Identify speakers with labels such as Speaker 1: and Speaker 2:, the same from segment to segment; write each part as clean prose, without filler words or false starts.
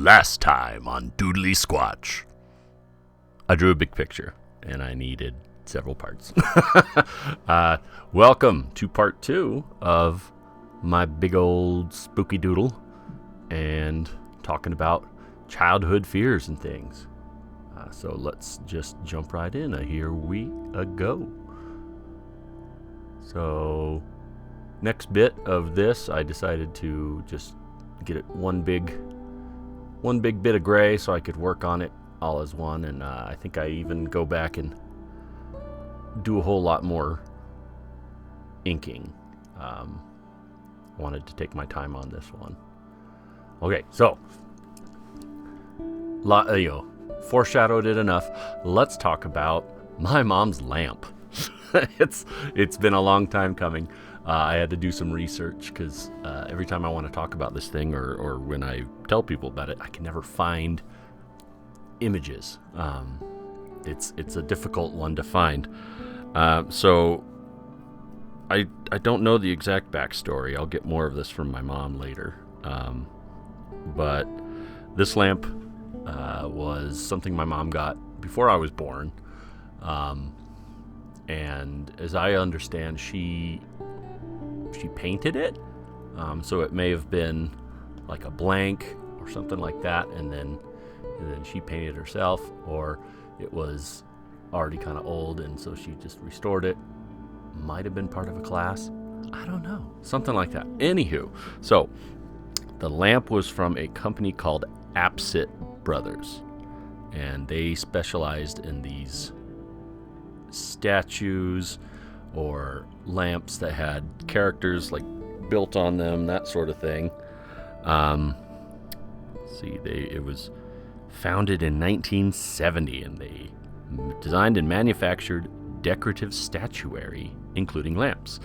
Speaker 1: Last time on Doodly Squatch. I drew a big picture, and I needed several parts. Welcome to part 2 of my big old spooky doodle, and talking about childhood fears and things. So let's just jump right in. Here we go. So, next bit of this, I decided to just get it one big bit of gray so I could work on it all as one, and I think I even go back and do a whole lot more inking. Wanted to take my time on this one. Okay, so foreshadowed it enough. Let's talk about my mom's lamp. It's been a long time coming. I had to do some research because every time I want to talk about this thing or when I tell people about it, I can never find images. It's a difficult one to find. So I don't know the exact backstory. I'll get more of this from my mom later. But this lamp was something my mom got before I was born. And as I understand, she painted it. So it may have been like a blank or something like that, and then she painted herself, or it was already kind of old and so she just restored it. Might have been part of a class. I don't know. Something like that. Anywho, so the lamp was from a company called Apsit Brothers, and they specialized in these statues or lamps that had characters like built on them, that sort of thing. It was founded in 1970, and they designed and manufactured decorative statuary, including lamps.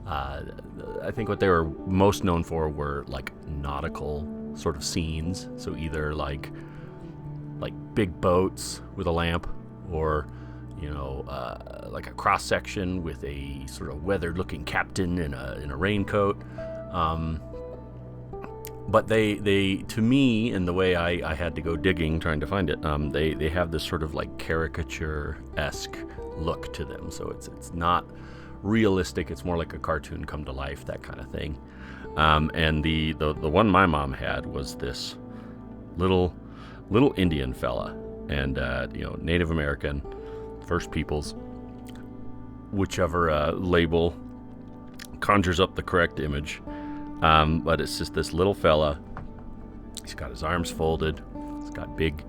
Speaker 1: I think what they were most known for were like nautical sort of scenes, so either like big boats with a lamp, or like a cross section with a sort of weathered looking captain in a raincoat. But they to me, in the way I had to go digging trying to find it, they have this sort of like caricature-esque look to them. So it's not realistic. It's more like a cartoon come to life, that kind of thing. And the one my mom had was this little Indian fella, and Native American, First Peoples, whichever label conjures up the correct image. But it's just this little fella. He's got his arms folded. He's got big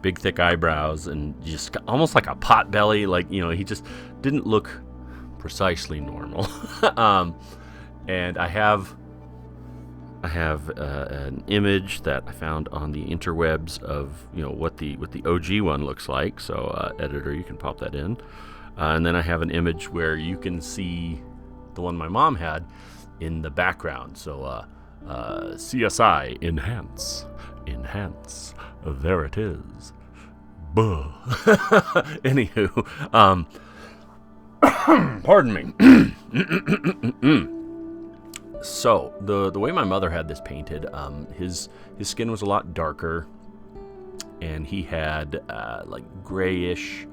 Speaker 1: thick eyebrows, and just almost like a pot belly. He just didn't look precisely normal. And I have an image that I found on the interwebs of what the OG one looks like. So editor, you can pop that in, and then I have an image where you can see the one my mom had in the background. So CSI enhance, there it is. Buh. Anywho, pardon me. So the way my mother had this painted, his skin was a lot darker, and he had like grayish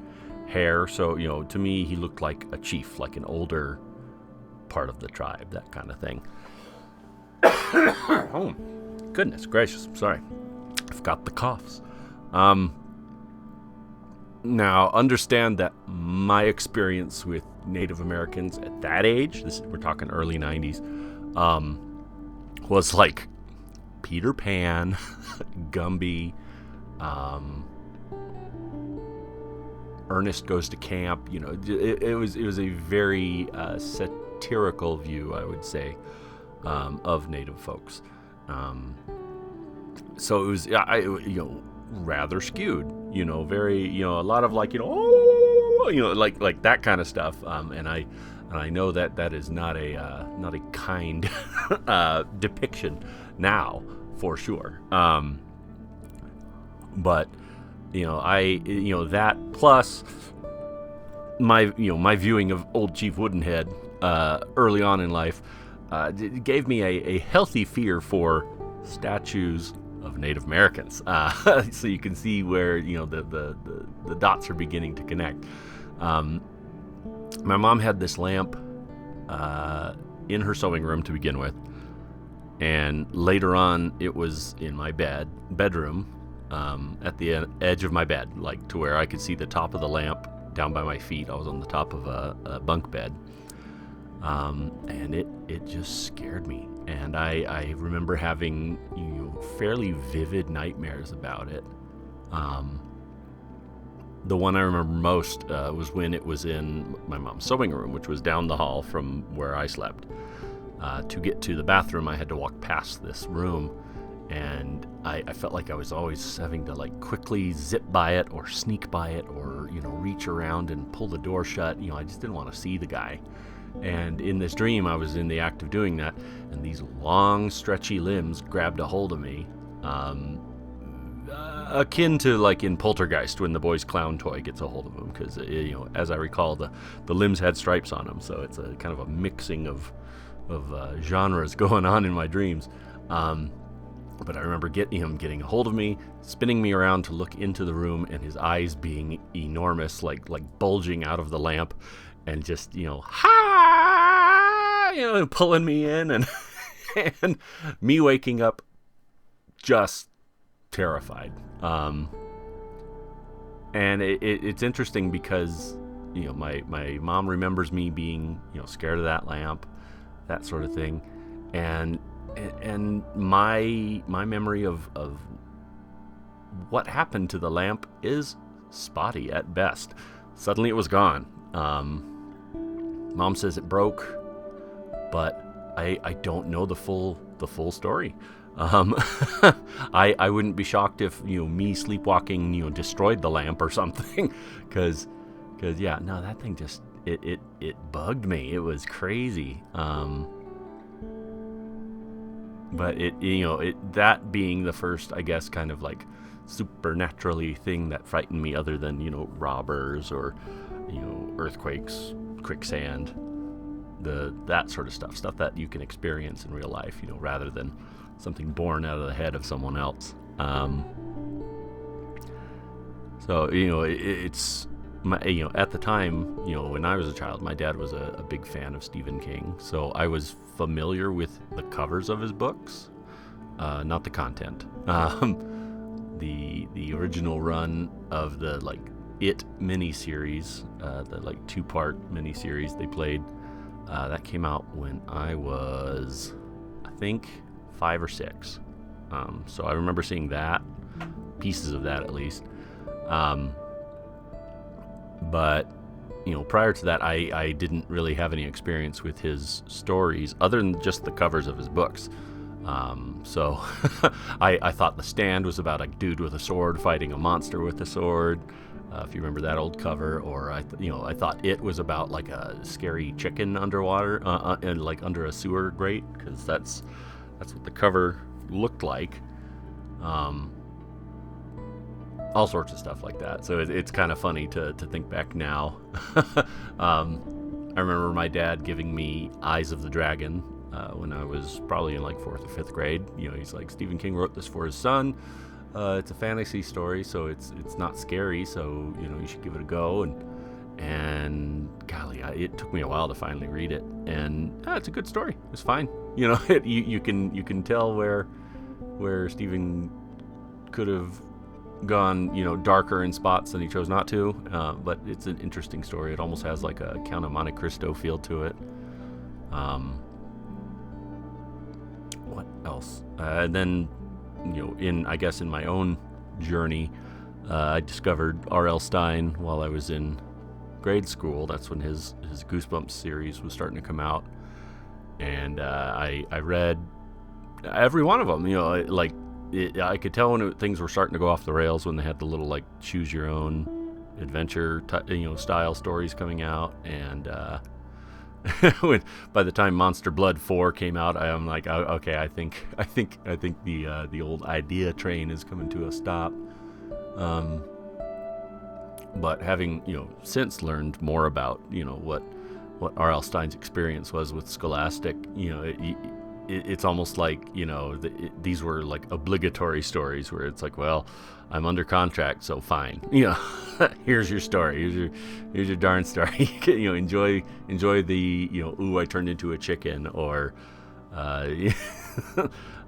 Speaker 1: hair. So to me, he looked like a chief, like an older part of the tribe, that kind of thing. Oh, goodness gracious! Sorry, I've got the coughs. Now, understand that my experience with Native Americans at that age, we're talking early 90s, was like Peter Pan, Gumby, Ernest Goes to Camp. It was a very satirical view, I would say, of Native folks. So it was, rather skewed. Very, a lot of like that kind of stuff. And I know that is not a kind depiction now, for sure. But that plus my viewing of Old Chief Woodenhead early on in life gave me a healthy fear for statues of Native Americans. So you can see where the dots are beginning to connect. My mom had this lamp in her sewing room to begin with, and later on it was in my bedroom, at the edge of my bed, like to where I could see the top of the lamp down by my feet. I was on the top of a bunk bed, and it just scared me. And I remember having fairly vivid nightmares about it. The one I remember most was when it was in my mom's sewing room, which was down the hall from where I slept. To get to the bathroom, I had to walk past this room, and I felt like I was always having to like quickly zip by it or sneak by it or reach around and pull the door shut. I just didn't want to see the guy. And in this dream, I was in the act of doing that, and these long, stretchy limbs grabbed a hold of me, akin to like in Poltergeist when the boy's clown toy gets a hold of him, because as I recall, the limbs had stripes on them, so it's a kind of a mixing of genres going on in my dreams. But I remember getting a hold of me, spinning me around to look into the room, and his eyes being enormous, like bulging out of the lamp, and just pulling me in, and and me waking up just terrified. And it's interesting because my mom remembers me being scared of that lamp, that sort of thing, and my memory of what happened to the lamp is spotty at best. Suddenly it was gone. Mom says it broke, but I don't know the full story. I wouldn't be shocked if me sleepwalking destroyed the lamp or something, because that thing just it bugged me. It was crazy. But that being the first, I guess, kind of like supernaturally thing that frightened me, other than robbers or earthquakes, quicksand, that sort of stuff that you can experience in real life, rather than something born out of the head of someone else. So it's at the time, when I was a child, my dad was a big fan of Stephen King, so I was familiar with the covers of his books, not the content. The original run of the It miniseries, the 2-part miniseries they played, that came out when I was, I think, 5 or 6. So I remember seeing that, pieces of that at least. But prior to that, I didn't really have any experience with his stories other than just the covers of his books. So I thought The Stand was about a dude with a sword fighting a monster with a sword, if you remember that old cover. Or I thought It was about like a scary chicken underwater, and like under a sewer grate, because that's what the cover looked like. All sorts of stuff like that. So it's kind of funny to think back now. I remember my dad giving me Eyes of the Dragon when I was probably in like 4th or 5th grade. He's like, Stephen King wrote this for his son. It's a fantasy story, so it's not scary. So you should give it a go. And golly, it took me a while to finally read it. And it's a good story. It's fine. You can tell where Stephen could have gone darker in spots than he chose not to, but it's an interesting story. It almost has like a Count of Monte Cristo feel to it. What else? And then in my own journey, I discovered R.L. Stine while I was in grade school. That's when his Goosebumps series was starting to come out, and I read every one of them. I could tell when things were starting to go off the rails, when they had the little choose your own adventure style stories coming out. And by the time Monster Blood 4 came out, I'm like, oh, okay, I think the old idea train is coming to a stop. But having since learned more about what R.L. Stine's experience was with Scholastic, it's almost like, these were like obligatory stories where it's like, well, I'm under contract, so fine, here's your story, here's your darn story. Enjoy the, ooh, I turned into a chicken, or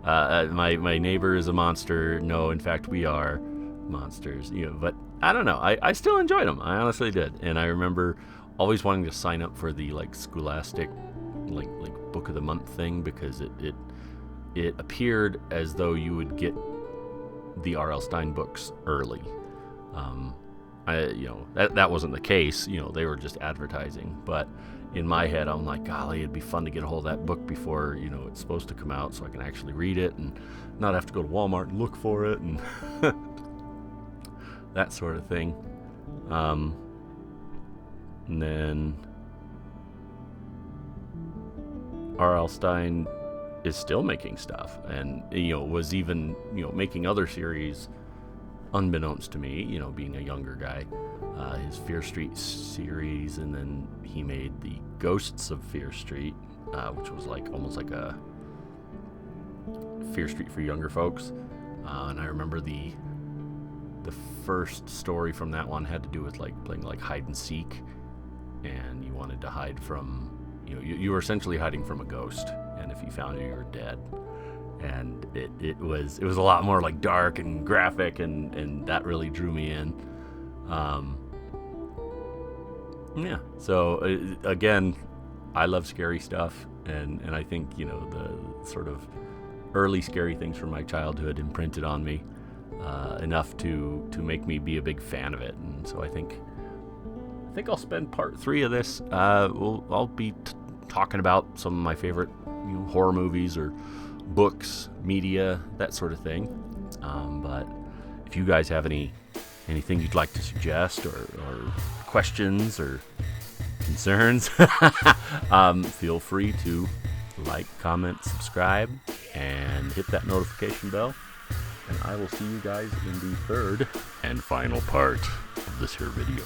Speaker 1: my neighbor is a monster. No, in fact, we are monsters. But I don't know. I still enjoyed them. I honestly did, and I remember always wanting to sign up for the like Scholastic, like book of the month thing, because it appeared as though you would get the R.L. Stine books early. That wasn't the case. They were just advertising, but in my head, I'm like, golly, it'd be fun to get a hold of that book before, it's supposed to come out, so I can actually read it and not have to go to Walmart and look for it and that sort of thing. And then R.L. Stine is still making stuff, and was even making other series unbeknownst to me, being a younger guy. His Fear Street series, and then he made the Ghosts of Fear Street, which was like almost like a Fear Street for younger folks. And I remember the first story from that one had to do with like playing like hide and seek, and you wanted to hide from, you were essentially hiding from a ghost, and if you found you were dead. And it was a lot more like dark and graphic, and that really drew me in. So again, I love scary stuff, and I think the sort of early scary things from my childhood imprinted on me enough to make me be a big fan of it. And so I think I'll spend part 3 of this. I'll be talking about some of my favorite horror movies or books, media, that sort of thing. But if you guys have anything you'd like to suggest, or questions or concerns, feel free to like, comment, subscribe, and hit that notification bell. And I will see you guys in the third and final part of this here video.